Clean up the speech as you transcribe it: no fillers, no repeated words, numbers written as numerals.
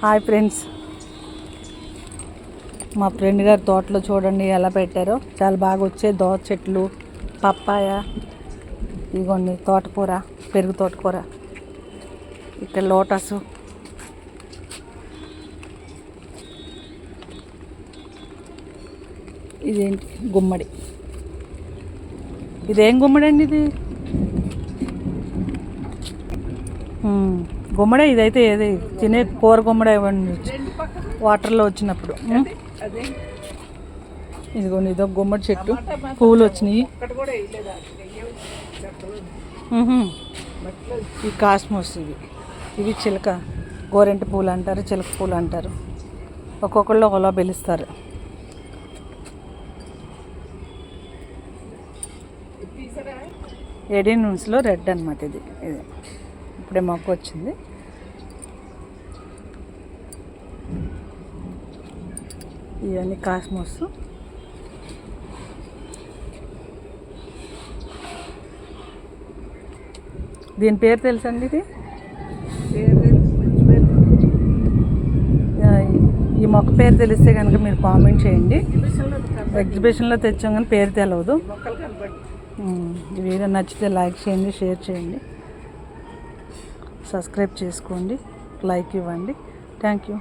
Hi friends, మా friend గారి తోటలో చూడండి ఎలా పెట్టారో. చాలా బాగా వచ్చాయి దోస చెట్లు, పప్పాయ, ఇదిగోండి తోటకూర, పెరుగు తోటకూర, ఇక్కడ లోటస్, ఇదేంటి గుమ్మడి. ఇదేం గుమ్మడి అండి? ఇది గుమ్మడే. ఇదైతే ఏది తినే కూర గుమ్మడే ఇవ్వండి, వాటర్లో వచ్చినప్పుడు. ఇదిగోండి ఇదో గుమ్మడి చెట్టు, పువ్వులు వచ్చినాయి. ఈ కాస్మోస్, ఇవి చిలక గోరెంట పూలు అంటారు, చిలక పూలు అంటారు. ఒక్కొక్కళ్ళు ఒకలా పిలుస్తారు. ఎడీనూన్స్లో రెడ్ అనమాట. ఇది ఇప్పుడే మొక్క వచ్చింది. ఇవన్నీ కాస్మోస్. దీని పేరు తెలుసండి? ఇది ఈ మొక్క పేరు తెలిస్తే కనుక మీరు కామెంట్ చేయండి. ఎగ్జిబిషన్లో తెచ్చాం కానీ పేరు తెలియదు. ఈ వీడియో నచ్చితే లైక్ చేయండి, షేర్ చేయండి, సబ్స్క్రైబ్ చేసుకోండి, లైక్ ఇవ్వండి. Thank you.